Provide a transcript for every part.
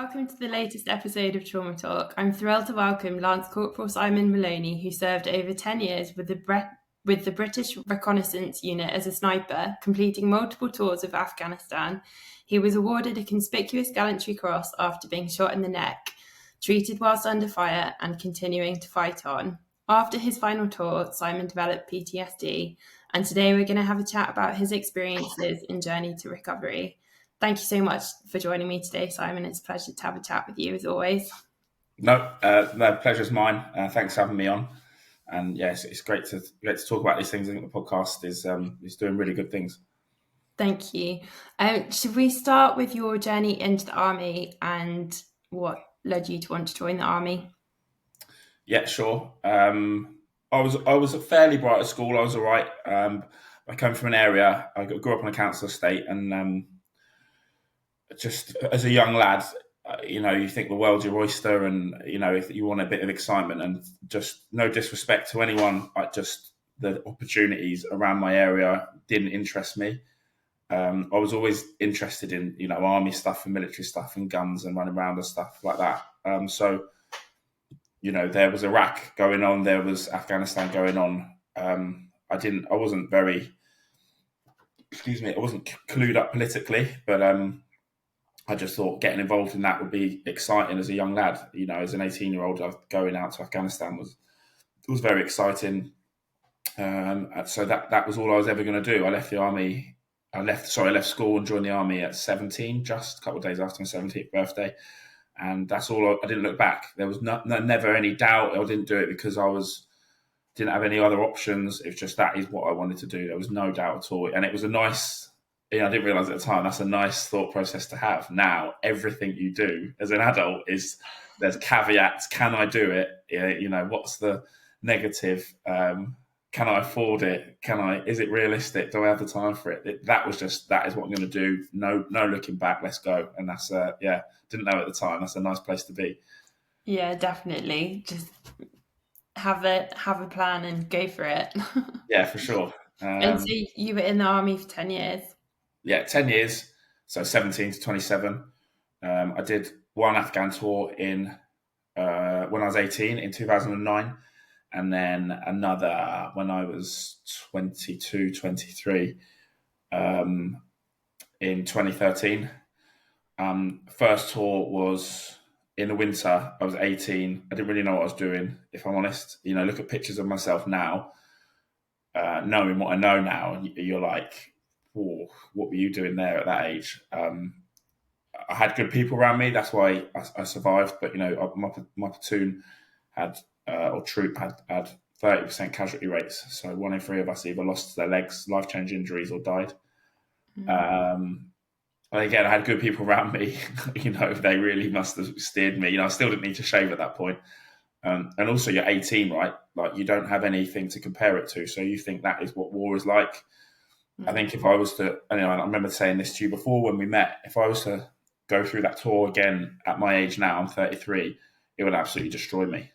welcome to the latest episode of Trauma Talk. I'm thrilled to welcome Lance Corporal Simon Moloney, who served over 10 years with the British Reconnaissance unit as a sniper, completing multiple tours of Afghanistan. He was awarded a conspicuous gallantry cross after being shot in the neck, treated whilst under fire and continuing to fight on. After his final tour, Simon developed PTSD, and today we're going to have a chat about his experiences and journey to recovery. Thank you so much for joining me today, Simon. It's a pleasure to have a chat with you as always. No, pleasure's mine. Thanks for having me on. And yes, it's great to talk about these things. I think the podcast is doing really good things. Thank you. Should we start with your journey into the army and what led you to want to join the army? Yeah, sure. I was fairly bright at school. I was all right. I come from an area. I grew up on a council estate, and just as a young lad, you think the world's your oyster, and if you want a bit of excitement, and just no disrespect to anyone, just the opportunities around my area didn't interest me. I was always interested in army stuff and military stuff and guns and running around and stuff like that. So there was Iraq going on, there was Afghanistan going on. I wasn't clued up politically, but I just thought getting involved in that would be exciting as a young lad. As an 18-year-old, going out to Afghanistan was very exciting. So that was all I was ever going to do. I left the army. I left school and joined the army at 17, just a couple of days after my 17th birthday. And that's all. I didn't look back. There was never any doubt. I didn't do it because didn't have any other options. It was just that is what I wanted to do. There was no doubt at all. And it was a nice, I didn't realise at the time, that's a nice thought process to have. Now, everything you do as an adult there's caveats. Can I do it? What's the negative? Can I afford it? Is it realistic? Do I have the time for it? That is what I'm going to do. No looking back. Let's go. And that's, didn't know at the time. That's a nice place to be. Yeah, definitely. Just have a plan and go for it. Yeah, for sure. And so you were in the army for 10 years? Yeah, 10 years. So 17 to 27. I did one Afghan tour when I was 18 in 2009. And then another when I was 22, 23 in 2013. First tour was in the winter. I was 18. I didn't really know what I was doing, if I'm honest. Look at pictures of myself now, knowing what I know now, and you're like, oh, what were you doing there at that age? I had good people around me. That's why I survived. But, my platoon had... or troop had 30% casualty rates. So 1 in 3 of us either lost their legs, life-changing injuries, or died. Mm-hmm. And again, I had good people around me. They really must have steered me. I still didn't need to shave at that point. And also, you're 18, right? Like, you don't have anything to compare it to. So you think that is what war is like. Mm-hmm. I think if I was to, I remember saying this to you before when we met, if I was to go through that tour again at my age now, I'm 33, it would absolutely destroy me.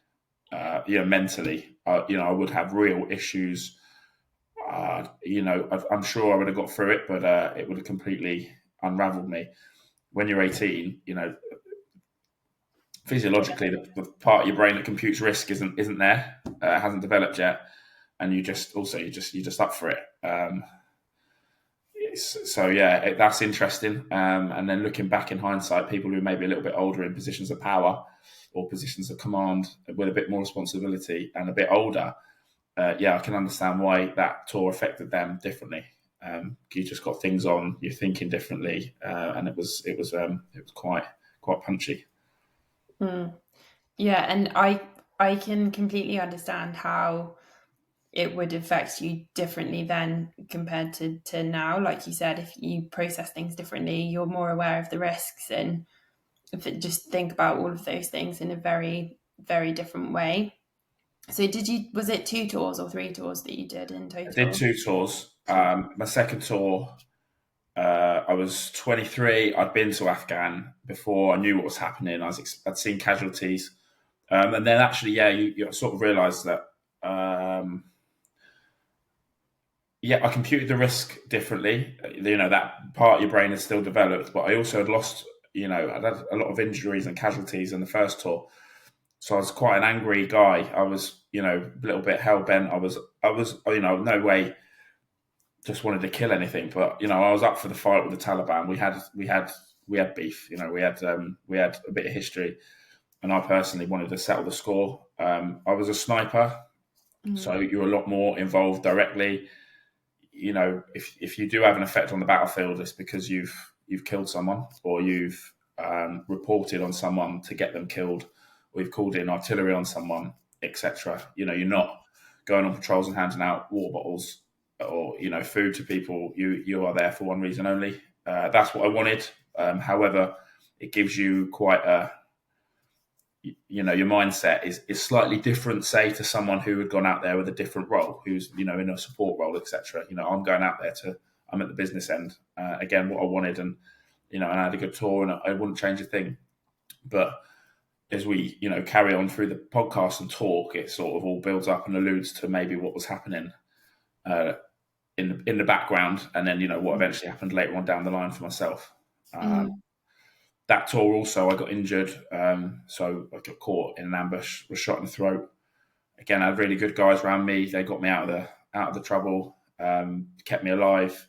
Mentally, I would have real issues. I'm sure I would have got through it, but it would have completely unraveled me. When you're 18, physiologically, the part of your brain that computes risk isn't there, hasn't developed yet, and you're just up for it. That's interesting. And then looking back in hindsight, people who may be a little bit older in positions of power or positions of command with a bit more responsibility and a bit older, I can understand why that tour affected them differently. You just got things on, you're thinking differently, and it was quite punchy. Yeah, and I can completely understand how it would affect you differently then compared to now. Like you said, if you process things differently, you're more aware of the risks, and just think about all of those things in a very, very different way. So was it 2 tours or 3 tours that you did in total? I did 2 tours. My second tour, I was 23. I'd been to Afghan before. I knew what was happening. I'd seen casualties. And then actually, you sort of realise that, I computed the risk differently. That part of your brain is still developed, but I also had lost I'd had a lot of injuries and casualties in the first tour. So I was quite an angry guy. I was, a little bit hell bent. I was, no way just wanted to kill anything. But, I was up for the fight with the Taliban. We had beef, we had a bit of history, and I personally wanted to settle the score. I was a sniper, so you're a lot more involved directly. If you do have an effect on the battlefield, it's because you've killed someone, or you've reported on someone to get them killed, or you've called in artillery on someone, etc. You're not going on patrols and handing out water bottles or food to people. You are there for one reason only. That's what I wanted. However, it gives you quite a your mindset is slightly different, say, to someone who had gone out there with a different role, who's in a support role, etc. I'm going out there I'm at the business end, again, what I wanted, and and I had a good tour, and I wouldn't change a thing. But as we carry on through the podcast and talk, it sort of all builds up and alludes to maybe what was happening in the background, and then what eventually happened later on down the line for myself. That tour also, I got injured, so I got caught in an ambush, was shot in the throat. Again, I had really good guys around me. They got me out of the trouble, kept me alive,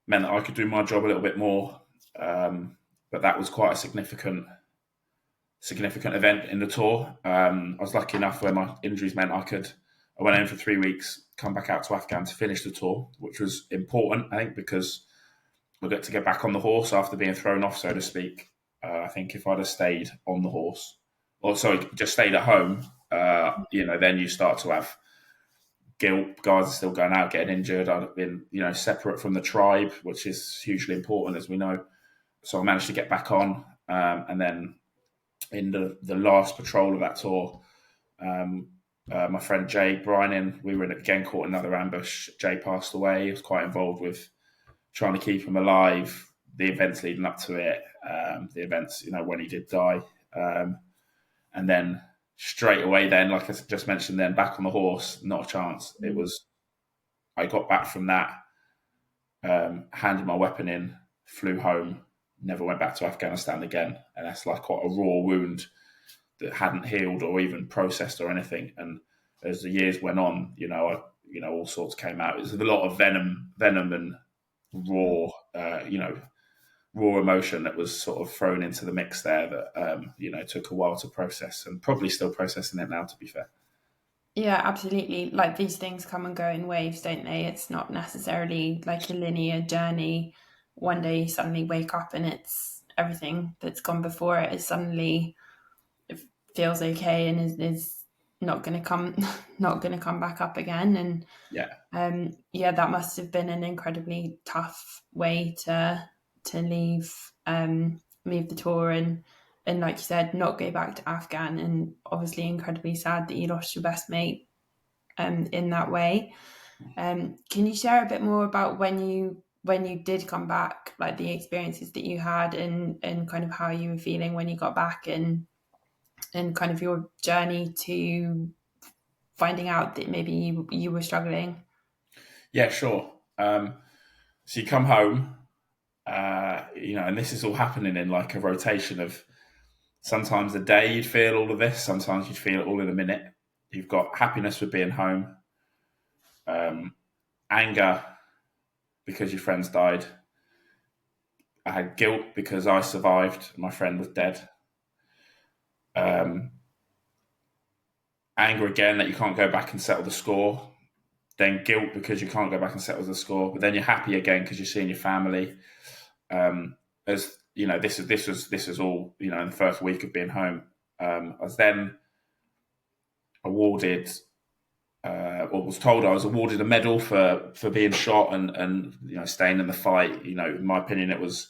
meant that I could do my job a little bit more. But that was quite a significant event in the tour. I was lucky enough where my injuries meant I went home for 3 weeks, come back out to Afghan to finish the tour, which was important, I think, because I got to get back on the horse after being thrown off, so to speak. I think if I'd have stayed on the horse, or sorry, just stayed at home, then you start to have guilt. Guys are still going out, getting injured. I'd have been, separate from the tribe, which is hugely important, as we know. So I managed to get back on, and then in the last patrol of that tour, my friend Jay Brynin, we were again caught in another ambush. Jay passed away. He was quite involved with trying to keep him alive, the events leading up to it, the events, when he did die. And then straight away then, like I just mentioned then, back on the horse, not a chance. It was, I got back from that, handed my weapon in, flew home, never went back to Afghanistan again. And that's like quite a raw wound that hadn't healed or even processed or anything. And as the years went on, all sorts came out. It was a lot of venom and raw emotion that was sort of thrown into the mix there that took a while to process, and probably still processing it now, to be fair. Yeah, absolutely. Like, these things come and go in waves, don't they? It's not necessarily like a linear journey. One day you suddenly wake up and it's everything that's gone before it is suddenly, it feels okay and is not going to come back up again. And that must have been an incredibly tough way to leave the tour and like you said, not go back to Afghan, and obviously incredibly sad that you lost your best mate in that way. Can you share a bit more about when you did come back, like the experiences that you had and kind of how you were feeling when you got back, and kind of your journey to finding out that maybe you were struggling? Yeah, sure. So you come home, and this is all happening in like a rotation of sometimes a day you'd feel all of this, sometimes you'd feel it all in a minute. You've got happiness with being home, anger because your friends died. I had guilt because I survived, my friend was dead. Anger again that you can't go back and settle the score. Then guilt because you can't go back and settle the score. But then you're happy again because you're seeing your family. As you know, this is all in the first week of being home. I was then awarded, or was told I was awarded a medal for being shot and staying in the fight. In my opinion, it was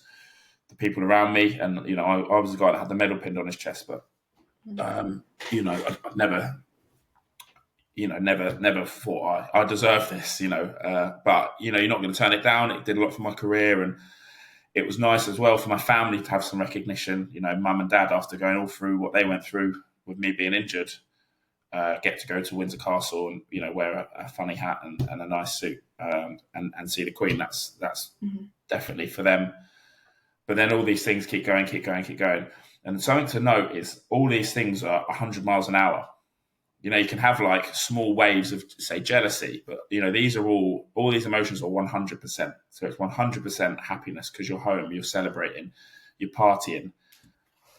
the people around me, and I was the guy that had the medal pinned on his chest. But I never thought I deserved this. But you're not going to turn it down. It did a lot for my career, and it was nice as well for my family to have some recognition. Mum and dad, after going all through what they went through with me being injured, get to go to Windsor Castle and wear a funny hat and a nice suit and see the Queen. That's definitely for them But then all these things keep going, keep going, keep going. And something to note is all these things are 100 miles an hour. You know, you can have like small waves of, say, jealousy, but you know, these are all these emotions are 100%. So it's 100% happiness because you're home, you're celebrating, you're partying.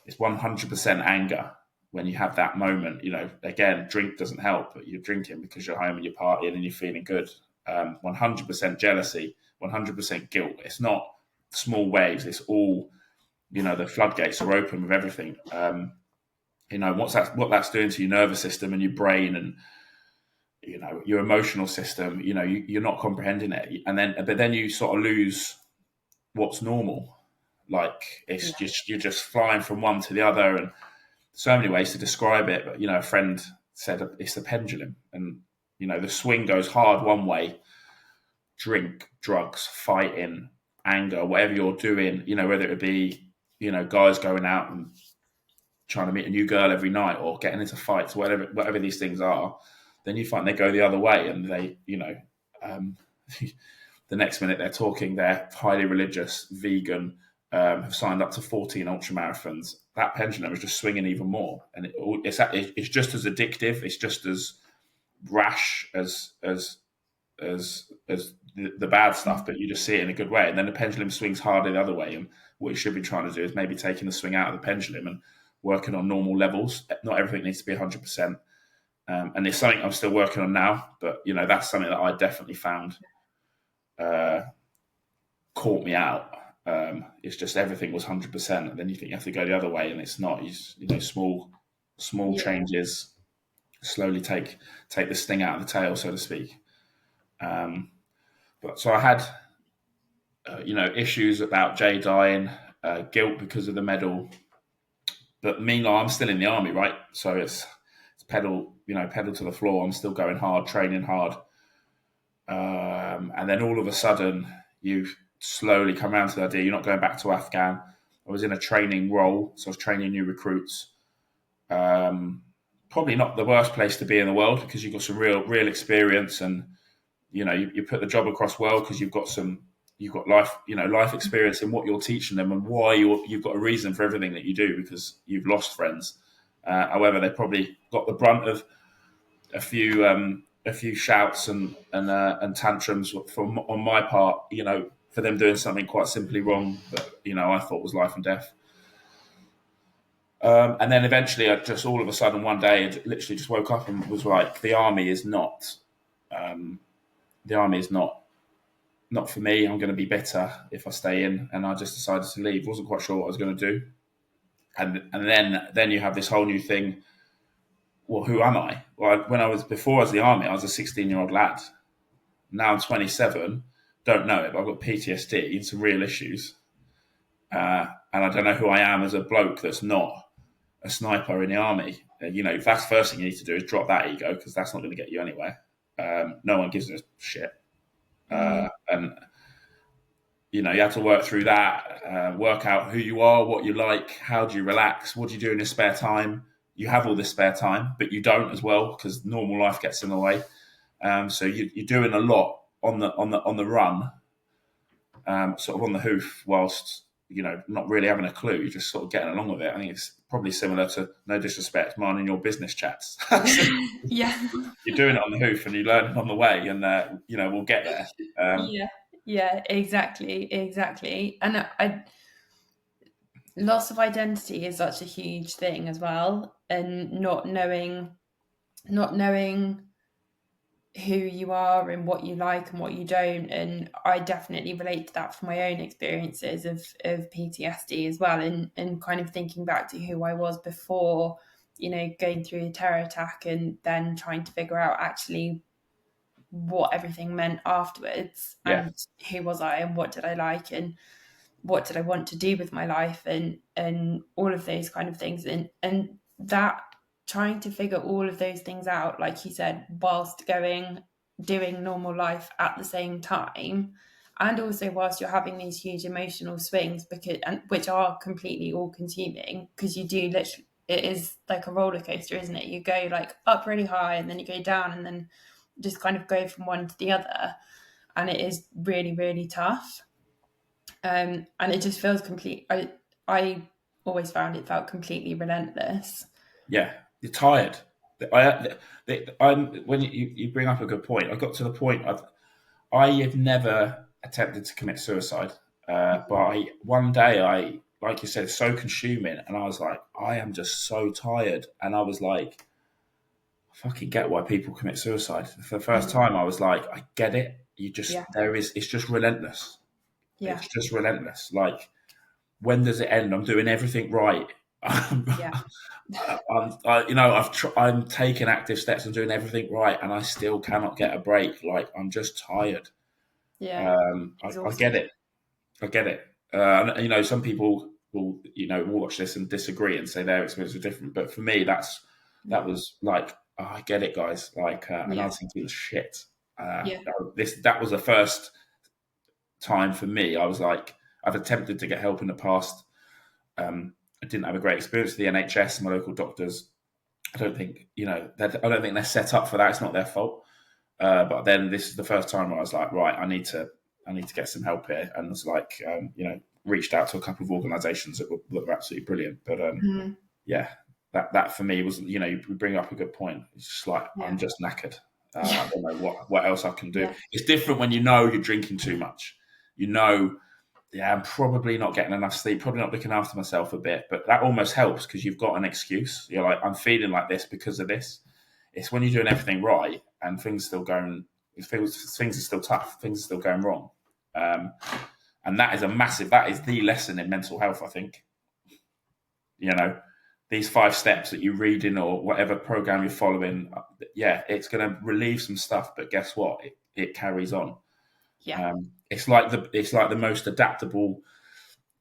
It's 100% anger when you have that moment. You know, again, drink doesn't help, but you're drinking because you're home and you're partying and you're feeling good. 100% jealousy, 100% guilt. It's not small waves. It's all, you know, the floodgates are open with everything. You know, what that's doing to your nervous system and your brain and, you know, your emotional system. You know, you're not comprehending it, but then you sort of lose what's normal. Like it's just you're just flying from one to the other, and so many ways to describe it. But you know, a friend said it's the pendulum, and you know, the swing goes hard one way. Drink, drugs, fighting, anger, whatever you're doing. You know, whether it be, you know, guys going out and trying to meet a new girl every night or getting into fights, whatever these things are, then you find they go the other way, and they, you know, the next minute they're talking, they're highly religious, vegan, have signed up to 14 ultra marathons. That pendulum is just swinging even more, and it's just as addictive. It's just as rash as the bad stuff, but you just see it in a good way. And then the pendulum swings harder the other way, and what you should be trying to do is maybe taking the swing out of the pendulum and working on normal levels. Not everything needs to be 100%. And it's something I'm still working on now, but you know, that's something that I definitely found caught me out. It's just everything was 100%, and then you think you have to go the other way, and it's not. You know, small changes slowly take the sting out of the tail, so to speak. But so I had, you know, issues about Jay dying, guilt because of the medal. But meanwhile, I'm still in the army, right? So it's pedal to the floor. I'm still going hard, training hard. And then all of a sudden, you slowly come around to the idea you're not going back to Afghan. I was in a training role, so I was training new recruits. Probably not the worst place to be in the world because you've got some real experience, and you know you put the job across well because you've got life experience in what you're teaching them and why you've got a reason for everything that you do because you've lost friends. However, they probably got the brunt of a few shouts and tantrums on my part, you know, for them doing something quite simply wrong that, you know, I thought was life and death. And then eventually, I just all of a sudden one day, I literally just woke up and was like, the army is not for me. I'm going to be better if I stay in, and I just decided to leave. Wasn't quite sure what I was going to do, and then you have this whole new thing. Well, who am I? Well, before I was the army, I was a 16-year-old lad. Now I'm 27, don't know it, but I've got PTSD and some real issues, and I don't know who I am as a bloke that's not a sniper in the army. You know, that's the first thing you need to do is drop that ego because that's not going to get you anywhere. No one gives a shit. And you know, you have to work through that, work out who you are, what you like, how do you relax, what do you do in your spare time. You have all this spare time, but you don't as well because normal life gets in the way. So you're doing a lot on the run, sort of on the hoof, whilst you know not really having a clue. You're just sort of getting along with it. I think it's probably similar to, no disrespect, mine and your business chats. Yeah. You're doing it on the hoof and you learn it on the way, and you know we'll get there. Yeah, exactly. And loss of identity is such a huge thing as well, and not knowing who you are and what you like and what you don't. And I definitely relate to that from my own experiences of PTSD as well, and kind of thinking back to who I was before, you know, going through a terror attack and then trying to figure out actually what everything meant afterwards, and who was I and what did I like and what did I want to do with my life, and all of those kind of things, and that trying to figure all of those things out, like you said, whilst doing normal life at the same time, and also whilst you're having these huge emotional swings, which are completely all consuming, because you do literally, it is like a roller coaster, isn't it? You go like up really high and then you go down and then just kind of go from one to the other, and it is really, really tough. And it just feels complete. I always found it felt completely relentless. Yeah, you're tired. When you bring up a good point, I got to the point I have never attempted to commit suicide, but one day like you said, it's so consuming, and I was like, I am just so tired, and I was like, I fucking get why people commit suicide. For the first time, I was like, I get it. Yeah, It's just relentless. yeah, It's just relentless. Like, when does it end? I'm doing everything right. yeah, I'm taking active steps and doing everything right, and I still cannot get a break. Like, I'm just tired. yeah. I get Exhausted. it. I get it. Some people will, watch this and disagree and say their experience was different. But for me, that was like, oh, I get it, guys. Like, and I Yeah, was thinking, it was shit. yeah, That was the first time for me. I was like, I've attempted to get help in the past. I didn't have a great experience with the NHS, my local doctors. I don't think, I don't think they're set up for that. It's not their fault. But then this is the first time where I was like, right, I need to get some help here, and was like, reached out to a couple of organisations that were absolutely brilliant. But Mhm. yeah, that for me was, you bring up a good point. It's just like, Yeah, I'm just knackered. I yeah, don't know what else I can do. yeah, It's different when you know you're drinking too much. You know, yeah, I'm probably not getting enough sleep, probably not looking after myself a bit, but that almost helps because you've got an excuse. You're like, I'm feeling like this because of this. It's when you're doing everything right and things are still tough, things are still going wrong. Um, and that is the lesson in mental health, I think. You know, these 5 steps that you read in or whatever program you're following, yeah, it's going to relieve some stuff, but guess what? It carries on. yeah, It's like the most adaptable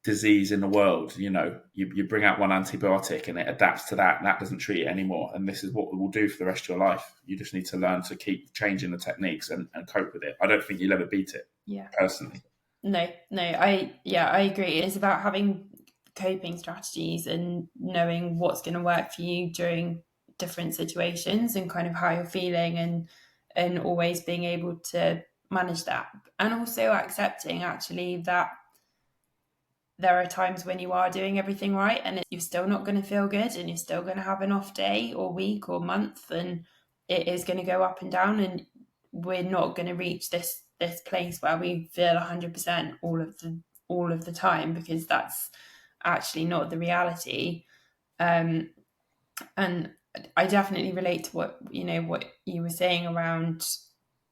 disease in the world. You bring out one antibiotic and it adapts to that, and that doesn't treat it anymore. And this is what it will do for the rest of your life. You just need to learn to keep changing the techniques and cope with it. I don't think you'll ever beat it, yeah. personally. No, no, I agree. It's about having coping strategies and knowing what's going to work for you during different situations and kind of how you're feeling, and always being able to manage that, and also accepting actually that there are times when you are doing everything right and you're still not going to feel good, and you're still going to have an off day or week or month, and it is going to go up and down, and we're not going to reach this place where we feel 100% all of the time, because that's actually not the reality. um and I definitely relate to what you were saying around,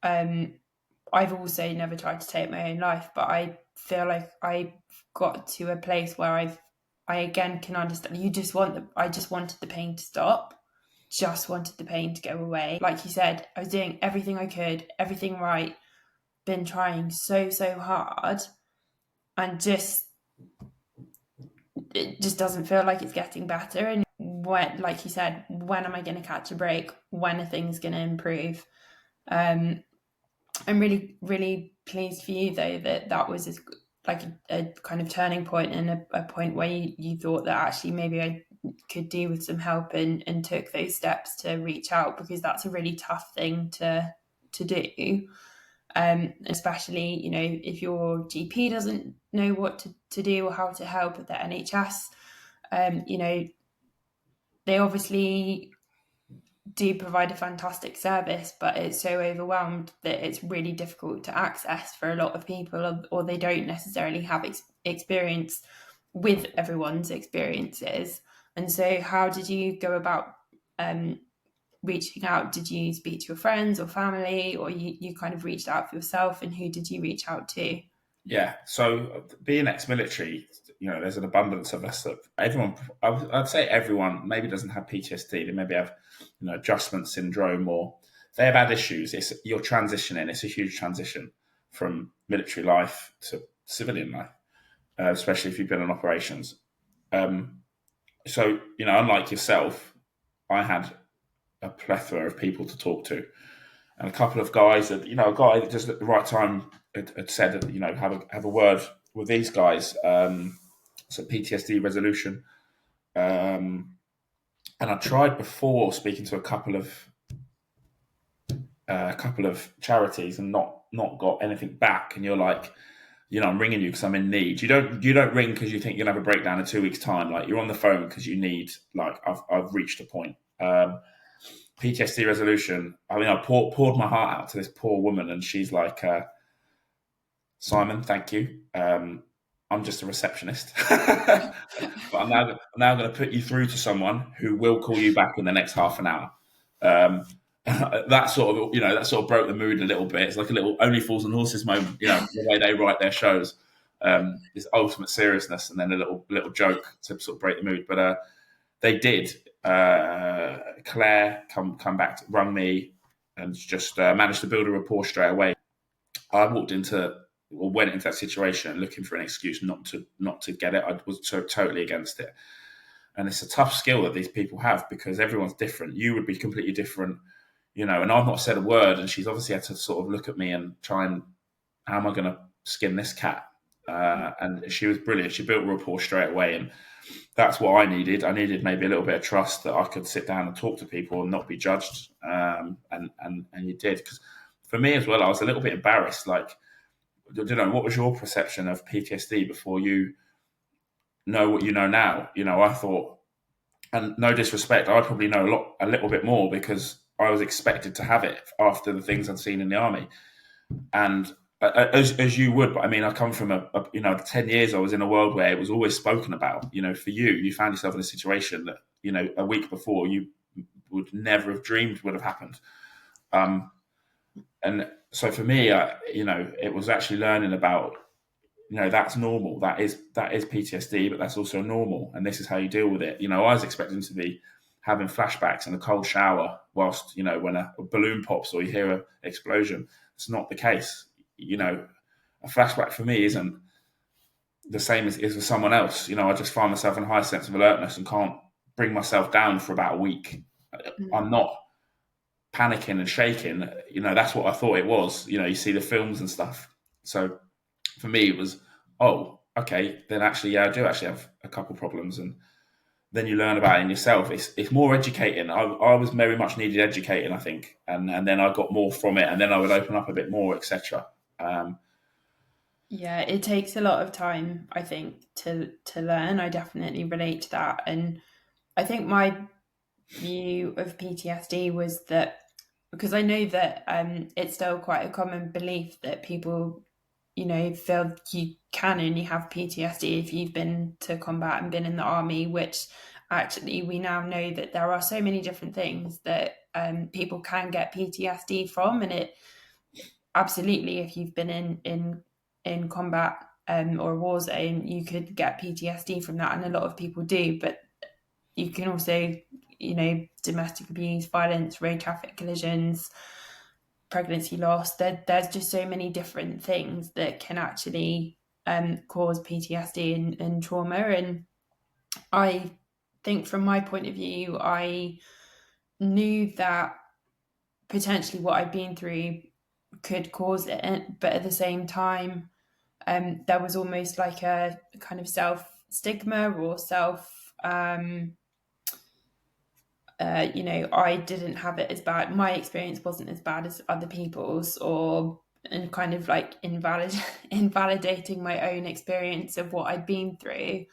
um I've also never tried to take my own life, but I feel like I got to a place where I again can understand. I just wanted the pain to stop, just wanted the pain to go away. Like you said, I was doing everything I could, everything right, been trying so hard, and just it just doesn't feel like it's getting better. And when, like you said, when am I going to catch a break? When are things going to improve? Um, I'm really pleased for you though that was a kind of turning point, and a point where you thought that actually maybe I could do with some help, and took those steps to reach out, because that's a really tough thing to do. Especially, if your GP doesn't know what to do or how to help with the NHS. They obviously do provide a fantastic service, but it's so overwhelmed that it's really difficult to access for a lot of people, or they don't necessarily have experience with everyone's experiences. And so, how did you go about um, reaching out? Did you speak to your friends or family, or you kind of reached out for yourself? And who did you reach out to? Yeah. So being ex-military, there's an abundance of us that everyone. I'd say everyone maybe doesn't have PTSD. They maybe have, adjustment syndrome, or they have had issues. You're transitioning. It's a huge transition from military life to civilian life, especially if you've been in operations. Um, so unlike yourself, I had a plethora of people to talk to, and a couple of guys that a guy that just at the right time had said that have a word with these guys. So PTSD resolution, and I tried before speaking to a couple of charities and not got anything back. And you're like, I'm ringing you because I'm in need. You don't ring because you think you'll have a breakdown in 2 weeks' time. Like, you're on the phone because you need, like, I've reached a point. PTSD resolution. I mean, I poured my heart out to this poor woman, and she's like, Simon, thank you. I'm just a receptionist, but I'm now going to put you through to someone who will call you back in the next half an hour. That sort of broke the mood a little bit. It's like a little Only Fools and Horses moment, the way they write their shows. This ultimate seriousness, and then a little joke to sort of break the mood. But they did. Claire come back, rung me, and just managed to build a rapport straight away. I went into that situation looking for an excuse not to get it. I was totally against it, and it's a tough skill that these people have because everyone's different. You would be completely different, and I've not said a word, and she's obviously had to sort of look at me and try and, how am I going to skin this cat? And she was brilliant. She built rapport straight away, and that's what I needed. I needed maybe a little bit of trust that I could sit down and talk to people and not be judged. And you did, because for me as well, I was a little bit embarrassed. Like, what was your perception of PTSD before you know what you know now? I thought, and no disrespect, I probably know a little bit more because I was expected to have it after the things I'd seen in the army. And as you would, but I mean, I come from 10 years I was in a world where it was always spoken about. For you found yourself in a situation that, a week before you would never have dreamed would have happened. And so for me, it was actually learning about, that's normal. That is PTSD, but that's also normal. And this is how you deal with it. I was expecting to be having flashbacks in a cold shower whilst, when a balloon pops or you hear an explosion. It's not the case. A flashback for me isn't the same as for someone else. I just find myself in a high sense of alertness and can't bring myself down for about a week. I'm not panicking and shaking. That's what I thought it was. You see the films and stuff. So for me, it was, oh, okay, then actually, yeah, I do actually have a couple problems. And then you learn about it in yourself. It's more educating. I was very much needed educating, I think. And then I got more from it. And then I would open up a bit more, etc. Yeah, it takes a lot of time, I think, to learn. I definitely relate to that. And I think my view of PTSD was that, because I know that it's still quite a common belief that people, feel you can only have PTSD if you've been to combat and been in the army, which actually we now know that there are so many different things that people can get PTSD from. And it absolutely, if you've been in combat or a war zone, you could get PTSD from that, and a lot of people do. But you can also, domestic abuse, violence, road traffic collisions, pregnancy loss. There's just so many different things that can actually cause PTSD and trauma. And I think from my point of view, I knew that potentially what I'd been through could cause it, but at the same time, there was almost like a kind of self stigma or self, I didn't have it as bad. My experience wasn't as bad as other people's, and kind of like invalidating my own experience of what I'd been through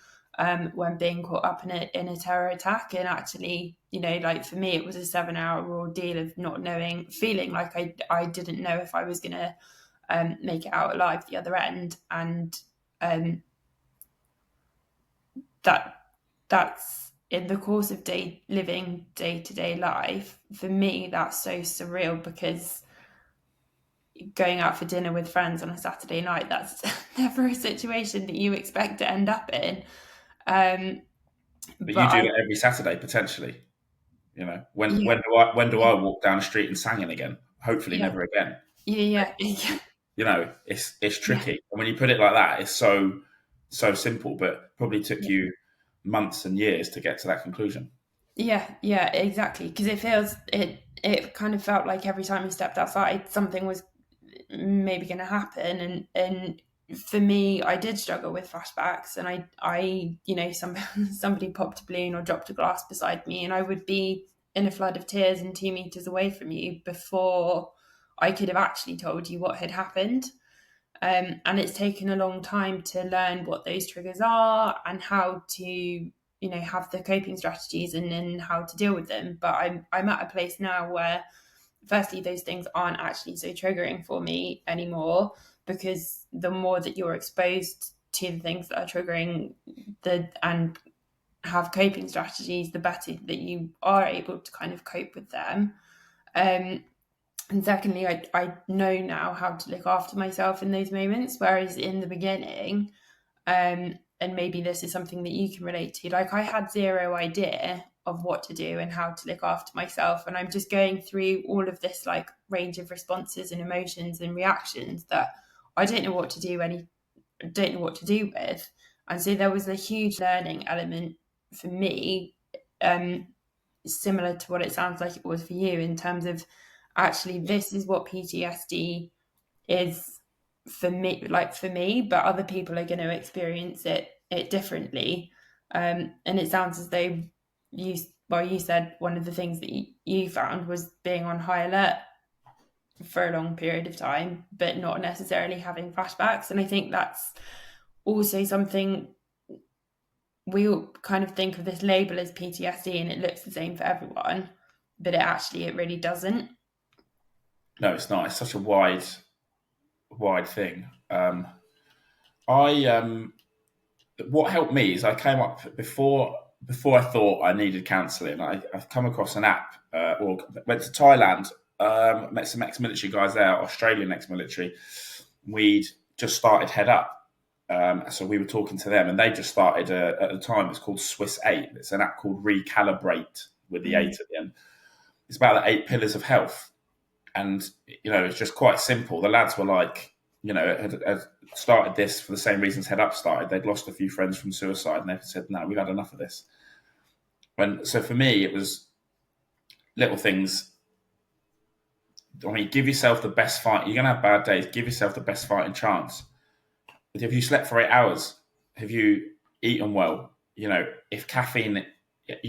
when being caught up in a terror attack. And actually, like for me, it was a 7-hour ordeal of not knowing, feeling like I didn't know if I was going to make it out alive the other end. And that's in the course of living day-to-day life. For me, that's so surreal, because going out for dinner with friends on a Saturday night, that's never a situation that you expect to end up in. But you do it every Saturday, potentially. When do I walk down the street in Sangin again? Hopefully, never again. Yeah. It's tricky. And when you put it like that, it's so simple, but probably took you months and years to get to that conclusion. Yeah, exactly. Because it kind of felt like every time you stepped outside, something was maybe going to happen. And for me, I did struggle with flashbacks, and I somebody popped a balloon or dropped a glass beside me, and I would be in a flood of tears and 2 meters away from you before I could have actually told you what had happened. And it's taken a long time to learn what those triggers are and how to, have the coping strategies and then how to deal with them. But I'm at a place now where, firstly, those things aren't actually so triggering for me anymore, because the more that you're exposed to the things that are triggering and have coping strategies, the better that you are able to kind of cope with them. And secondly, I know now how to look after myself in those moments, whereas in the beginning, and maybe this is something that you can relate to, like I had zero idea of what to do and how to look after myself, and I'm just going through all of this like range of responses and emotions and reactions that I don't know what to do don't know what to do with. And so there was a huge learning element for me, similar to what it sounds like it was for you, in terms of actually this is what PTSD is for me, but other people are going to experience it differently. And it sounds as though you said one of the things that you found was being on high alert for a long period of time, but not necessarily having flashbacks. And I think that's also something we all kind of think of this label as PTSD and it looks the same for everyone, but it really doesn't. No, it's not. It's such a wide thing. I what helped me is I came up before I thought I needed counselling. I've come across an app, or went to Thailand, met some ex-military guys there, Australian ex-military. We'd just started Head Up. So we were talking to them, and they just started at the time. It's called Swiss 8. It's an app called Recalibrate with the 8 at the end. It's about the 8 pillars of health, and it's just quite simple. The lads were like, had started this for the same reasons Head Up started. They'd lost a few friends from suicide, and they said, "No, we've had enough of this." So for me, it was little things. I mean, give yourself the best fight. You're going to have bad days. Give yourself the best fighting chance. Have you slept for 8 hours? Have you eaten well? If caffeine, if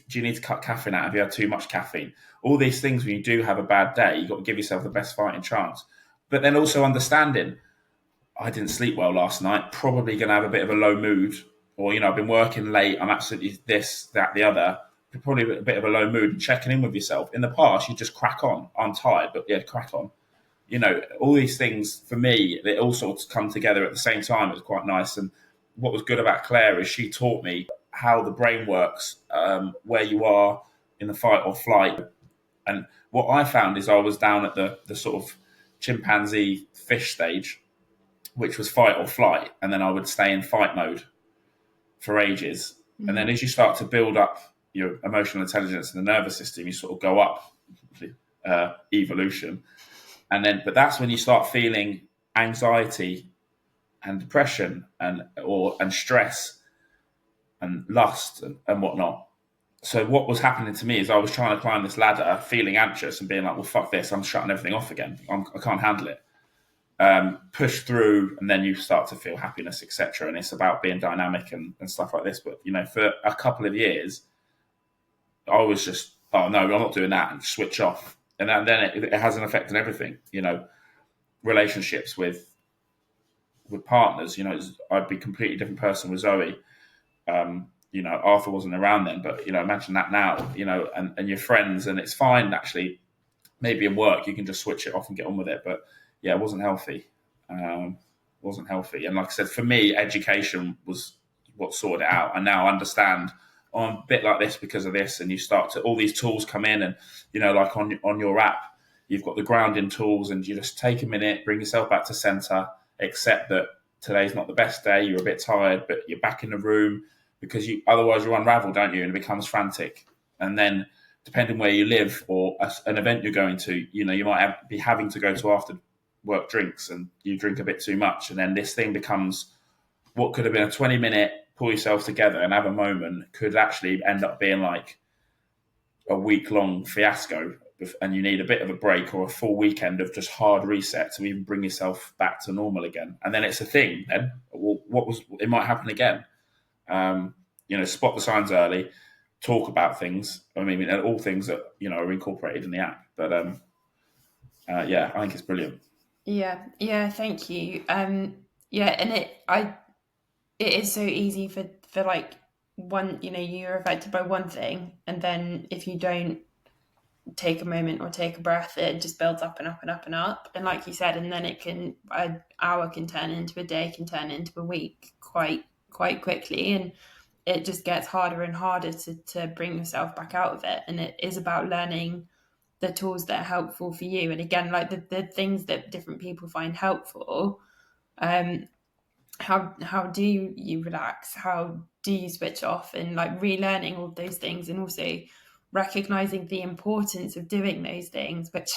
do you need to cut caffeine out? Have you had too much caffeine? All these things, when you do have a bad day, you've got to give yourself the best fighting chance. But then also understanding, I didn't sleep well last night, probably going to have a bit of a low mood, or, I've been working late, I'm absolutely this, that, the other, probably a bit of a low mood, and checking in with yourself. In the past, you just crack on. I'm tired, but yeah, crack on. All these things, for me, they all sort of come together at the same time. It was quite nice. And what was good about Claire is she taught me how the brain works, where you are in the fight or flight. And what I found is I was down at the sort of chimpanzee fish stage, which was fight or flight. And then I would stay in fight mode for ages. Mm-hmm. And then as you start to build up your emotional intelligence and the nervous system, you sort of go up evolution. But that's when you start feeling anxiety and depression and stress and lust and whatnot. So what was happening to me is I was trying to climb this ladder, feeling anxious and being like, well, fuck this, I'm shutting everything off again. I can't handle it. Push through, and then you start to feel happiness, etc. And it's about being dynamic and stuff like this. But, for a couple of years, I was just, oh, no, I'm not doing that, and switch off. And then it has an effect on everything, relationships with partners. I'd be a completely different person with Zoe. Arthur wasn't around then, but imagine that now. And your friends, and it's fine actually. Maybe in work you can just switch it off and get on with it, but yeah, it wasn't healthy. Wasn't healthy. And like I said, for me, education was what sorted it out. I now understand. I'm a bit like this because of this, and you start to, all these tools come in, and like on your app, you've got the grounding tools, and you just take a minute, bring yourself back to center, accept that today's not the best day, you're a bit tired, but you're back in the room, because otherwise you unravel, don't you, and it becomes frantic. And then depending where you live or an event you're going to, you might be having to go to after work drinks, and you drink a bit too much, and then this thing becomes what could have been a 20-minute pull yourself together and have a moment, could actually end up being like a week-long fiasco, and you need a bit of a break or a full weekend of just hard reset to even bring yourself back to normal again. And then it's a thing then. Well, it might happen again. Spot the signs early, talk about things. I mean, all things that, are incorporated in the app. But I think it's brilliant. Yeah, thank you. Yeah, and it is so easy for like one, you're affected by one thing, and then if you don't take a moment or take a breath, it just builds up and up and up and up. And like you said, and then an hour can turn into a day, can turn into a week quite quickly, and it just gets harder and harder to bring yourself back out of it. And it is about learning the tools that are helpful for you. And again, like the things that different people find helpful. How do you relax? How do you switch off? And like relearning all those things, and also recognizing the importance of doing those things, which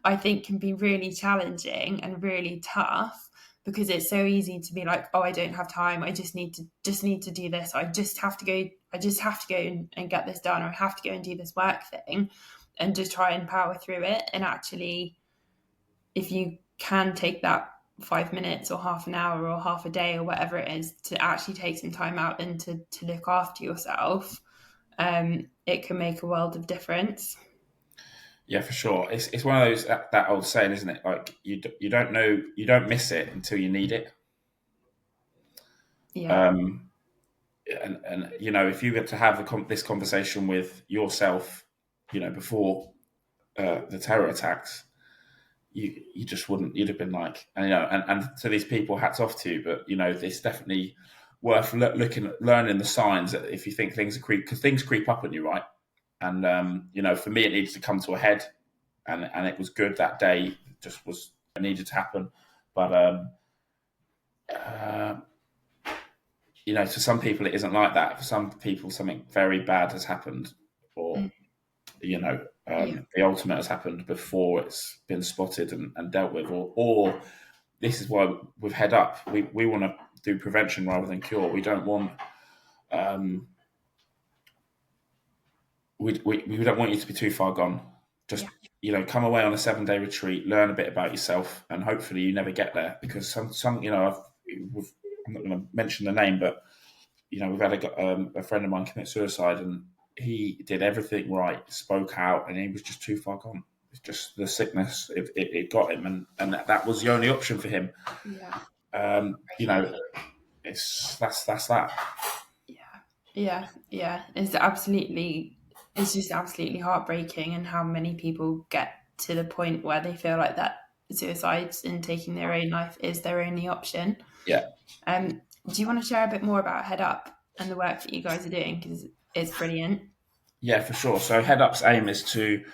I think can be really challenging and really tough, because it's so easy to be like, oh, I don't have time, I just need to do this, I just have to go and get this done, or I have to go and do this work thing, and just try and power through it. And actually, if you can take that 5 minutes or half an hour or half a day or whatever it is to actually take some time out and to look after yourself, it can make a world of difference. Yeah, for sure. It's one of those, that old saying, isn't it? Like you don't know, you don't miss it until you need it. Yeah. Um, and if you get to have this conversation with yourself, before the terror attacks, you just wouldn't. You'd have been like, and to these people, hats off to you. But it's definitely worth learning the signs that if you think things are because things creep up on you, right? And for me, it needed to come to a head, and it was good that day. It just was, it needed to happen. But uh, to some people, it isn't like that. For some people, something very bad has happened, or Yeah. the ultimate has happened before it's been spotted and dealt with, or this is why with Head Up, we want to do prevention rather than cure. We don't want we don't want you to be too far gone. Just come away on a 7-day retreat, learn a bit about yourself, and hopefully you never get there, because some I'm not going to mention the name, but we've had a friend of mine commit suicide, and he did everything right, spoke out, and he was just too far gone. It's just the sickness, it got him, and that was the only option for him. Yeah. That's that. Yeah. It's just absolutely heartbreaking, and how many people get to the point where they feel like that suicide and taking their own life is their only option. Yeah. Do you want to share a bit more about Head Up and the work that you guys are doing? Because it's brilliant. Yeah, for sure. So Head Up's aim is to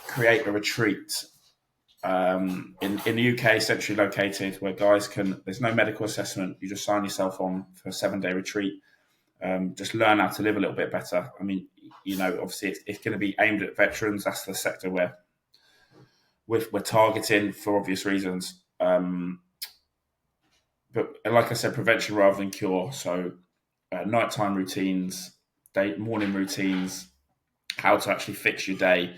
create a retreat in the UK, centrally located, where guys there's no medical assessment. You just sign yourself on for a 7-day retreat. Just learn how to live a little bit better. I mean, obviously it's going to be aimed at veterans. That's the sector where we're targeting for obvious reasons. But like I said, prevention rather than cure. So nighttime routines, morning routines, how to actually fix your day,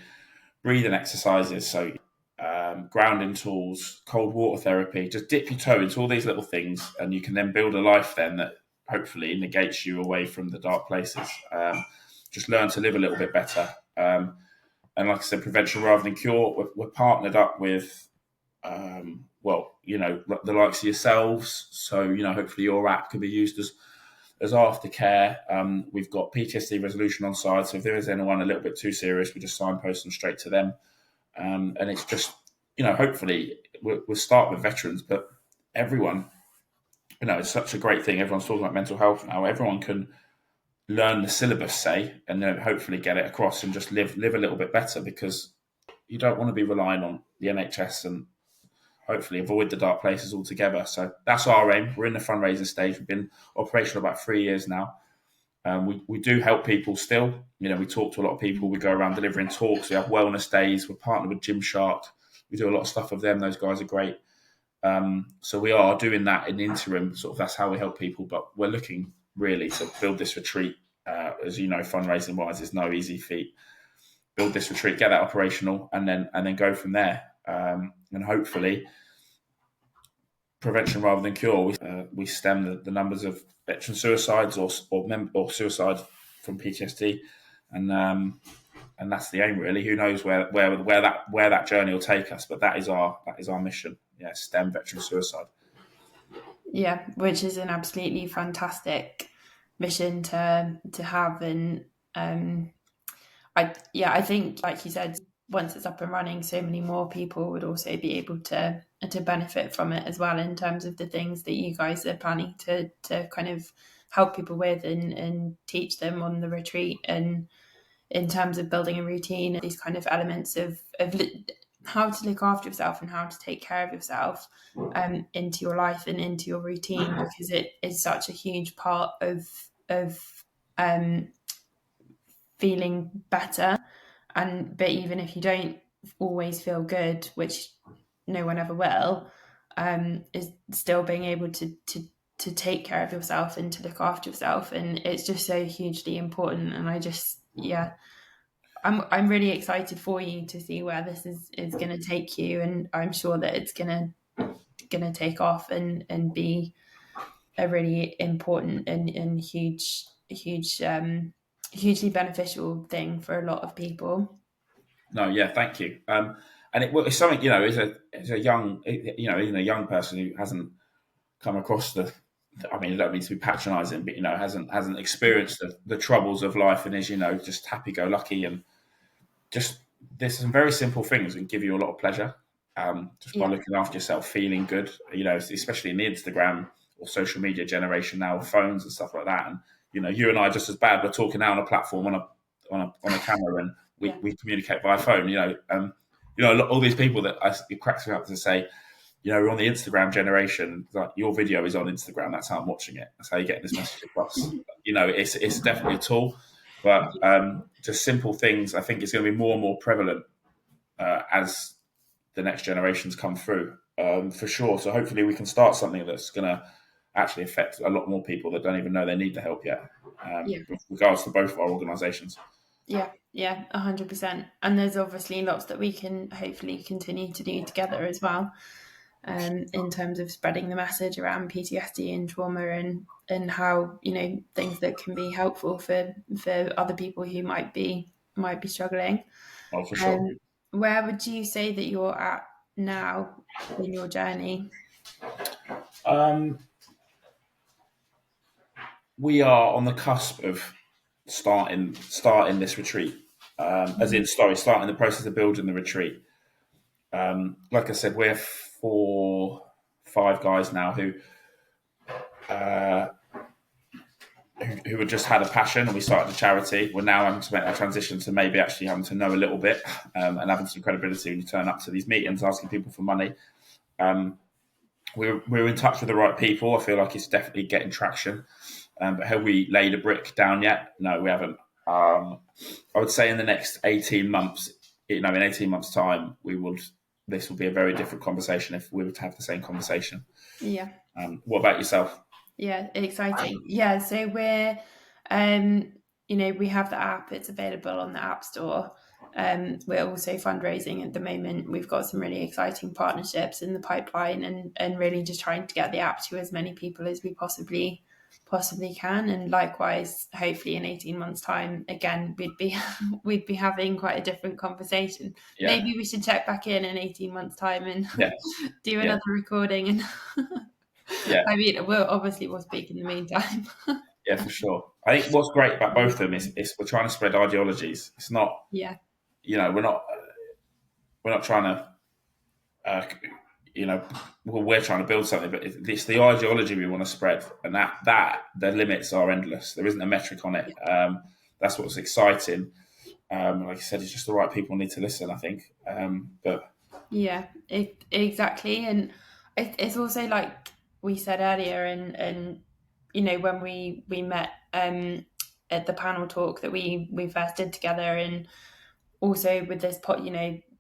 breathing exercises. So grounding tools, cold water therapy. Just dip your toe into all these little things, and you can then build a life then that hopefully negates you away from the dark places. Just learn to live a little bit better. And like I said, prevention rather than cure. We're partnered up with, the likes of yourselves. So, hopefully your app can be used as aftercare. We've got PTSD resolution on side. So if there is anyone a little bit too serious, we just signpost them straight to them. And it's just, hopefully we'll start with veterans, but everyone, it's such a great thing. Everyone's talking about mental health now. Everyone can learn the syllabus, say, and then hopefully get it across and just live a little bit better, because you don't want to be relying on the NHS, and hopefully avoid the dark places altogether. So that's our aim. We're in the fundraising stage. We've been operational about 3 years now. We do help people still. We talk to a lot of people. We go around delivering talks. We have wellness days. We're partnered with Gymshark. We do a lot of stuff with them. Those guys are great. So we are doing that in the interim. Sort of that's how we help people. But we're looking really to build this retreat. As you know, fundraising wise is no easy feat. Build this retreat, get that operational, and then go from there. And hopefully, prevention rather than cure. We stem the numbers of veteran suicides or suicide from PTSD, and that's the aim really. Who knows where that journey will take us, but that is our mission. Yeah, STEM veteran suicide. Yeah, which is an absolutely fantastic mission to have. And I think, like you said, once it's up and running, so many more people would also be able to benefit from it as well, in terms of the things that you guys are planning to kind of help people with and teach them on the retreat, and in terms of building a routine, these kind of elements of how to look after yourself and how to take care of yourself into your life and into your routine, because it is such a huge part of feeling better. But even if you don't always feel good, which no one ever will, is still being able to take care of yourself and to look after yourself. And it's just so hugely important. And I'm really excited for you to see where this is going to take you, and I'm sure that it's going to take off and be a really important and hugely beneficial thing for a lot of people. No, yeah, thank you. And it's something, as a young, even a young person who hasn't come across I mean, I don't mean to be patronising, but hasn't experienced the troubles of life, and is just happy-go-lucky, and just there's some very simple things that can give you a lot of pleasure, just by looking after yourself, feeling good. Especially in the Instagram or social media generation now, with phones and stuff like that. And you and I are just as bad. We're talking now on a platform on a camera, and we communicate via phone. All these people it cracks me up to say, we're on the Instagram generation. Like, your video is on Instagram. That's how I'm watching it. That's how you're getting this message across. It's definitely a tool, but just simple things. I think it's going to be more and more prevalent as the next generations come through, for sure. So hopefully we can start something that's going to actually affect a lot more people that don't even know they need the help yet, with regards to both of our organisations. Yeah, 100%. And there's obviously lots that we can hopefully continue to do together as well, in terms of spreading the message around PTSD and trauma, and how things that can be helpful for other people who might be struggling. Oh, for sure. Where would you say that you're at now in your journey? We are on the cusp of starting this retreat, starting the process of building the retreat. Like I said, we're 5 guys now who had just had a passion, and we started a charity. We're now having to make that transition to maybe actually having to know a little bit, and having some credibility when you turn up to these meetings asking people for money. We're in touch with the right people. I feel like it's definitely getting traction. But have we laid a brick down yet? No, we haven't. I would say in the next 18 months, in 18 months' time, this will be a very different conversation if we were to have the same conversation. Yeah. What about yourself? Yeah, exciting. Yeah, so we're, we have the app. It's available on the App Store. We're also fundraising at the moment. We've got some really exciting partnerships in the pipeline, and really just trying to get the app to as many people as we possibly can. And likewise, hopefully in 18 months' time, again, we'd be having quite a different conversation. Yeah. Maybe we should check back in 18 months' time and do another recording. And I mean, we'll speak in the meantime. Yeah, for sure. I think what's great about both of them is we're trying to spread ideologies. It's not, we're not trying to, we're trying to build something, but it's the ideology we want to spread, and that the limits are endless. There isn't a metric on it. That's what's exciting. Like I said, it's just the right people need to listen, I think. Exactly. And it's also like we said earlier, and when we met at the panel talk that we first did together, and also with this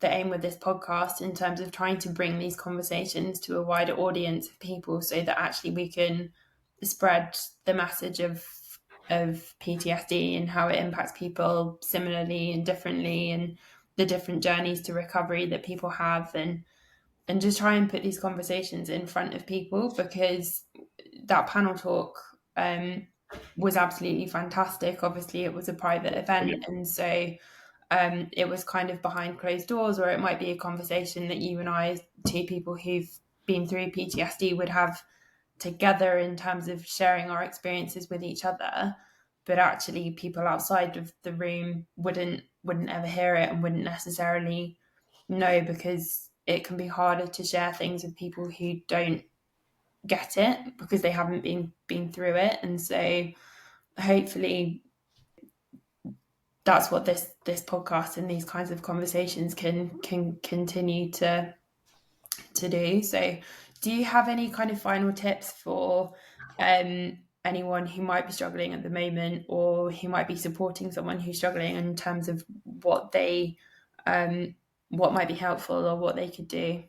the aim with this podcast in terms of trying to bring these conversations to a wider audience of people, so that actually we can spread the message of PTSD and how it impacts people similarly and differently, and the different journeys to recovery that people have, and just try and put these conversations in front of people, because that panel talk was absolutely fantastic. Obviously, it was a private event, and so it was kind of behind closed doors, or it might be a conversation that you and I, two people who've been through PTSD, would have together in terms of sharing our experiences with each other. But actually people outside of the room wouldn't ever hear it and wouldn't necessarily know, because it can be harder to share things with people who don't get it because they haven't been through it. And so hopefully that's what this podcast and these kinds of conversations can continue to do. So do you have any kind of final tips for anyone who might be struggling at the moment, or who might be supporting someone who's struggling, in terms of what they what might be helpful or what they could do?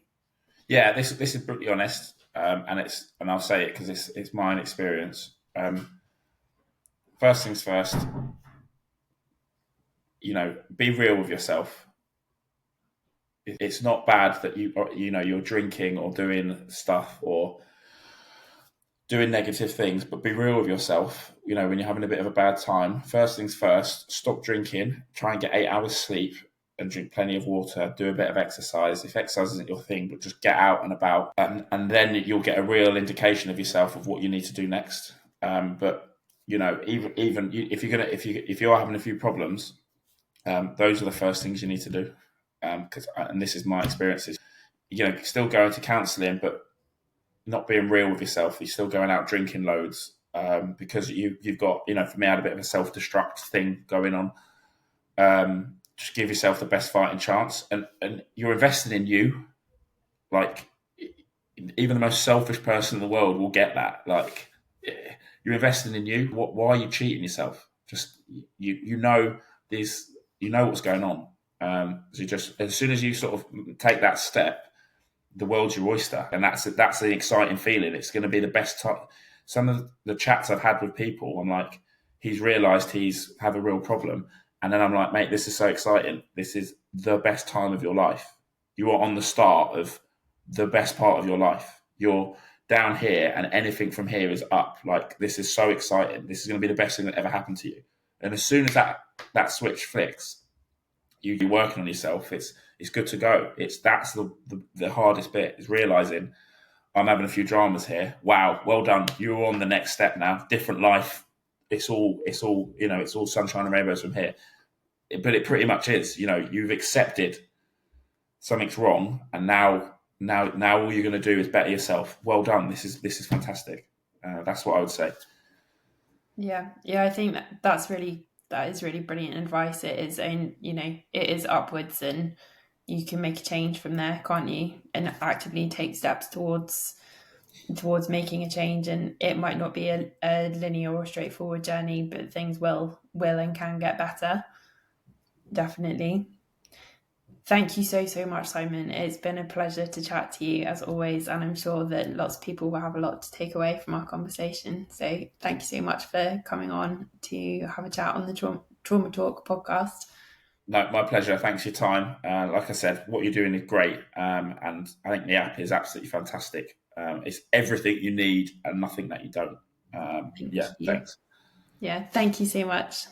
Yeah, this is brutally honest, and I'll say it because it's my own experience. First things first, be real with yourself. It's not bad that you're drinking or doing stuff or doing negative things, but be real with yourself. When you're having a bit of a bad time, first things first, stop drinking, try and get 8 hours sleep and drink plenty of water, do a bit of exercise. If exercise isn't your thing, but just get out and about, and then you'll get a real indication of yourself of what you need to do next. But even if you're having a few problems, those are the first things you need to do. And this is my experiences. Still going to counselling, but not being real with yourself. You're still going out drinking loads because you've got, for me, I had a bit of a self-destruct thing going on. Just give yourself the best fighting chance, and you're investing in you. Like, even the most selfish person in the world will get that. Like, you're investing in you. Why are you cheating yourself? Just you know this. You know what's going on. So just as soon as you sort of take that step, the world's your oyster, and that's the exciting feeling. It's going to be the best time. Some of the chats I've had with people, I'm like, he's realised he's have a real problem, and then I'm like, mate, this is so exciting. This is the best time of your life. You are on the start of the best part of your life. You're down here, and anything from here is up. Like, this is so exciting. This is going to be the best thing that ever happened to you. And as soon as that switch flicks, you're working on yourself. It's good to go. That's the hardest bit, is realizing I'm having a few dramas here. Wow, well done. You're on the next step now. Different life. It's all it's all sunshine and rainbows from here. But it pretty much is. You've accepted something's wrong, and now all you're going to do is better yourself. Well done. This is fantastic. That's what I would say. Yeah, I think that is really brilliant advice. It is, and it is upwards, and you can make a change from there, can't you? And actively take steps towards making a change. And it might not be a linear or straightforward journey, but things will and can get better. Definitely. Thank you so much, Simon. It's been a pleasure to chat to you, as always, and I'm sure that lots of people will have a lot to take away from our conversation. So thank you so much for coming on to have a chat on the Trauma Talk podcast. No, my pleasure. Thanks for your time. Like I said, what you're doing is great, and I think the app is absolutely fantastic. It's everything you need and nothing that you don't. Thank you. Thanks. Yeah, thank you so much.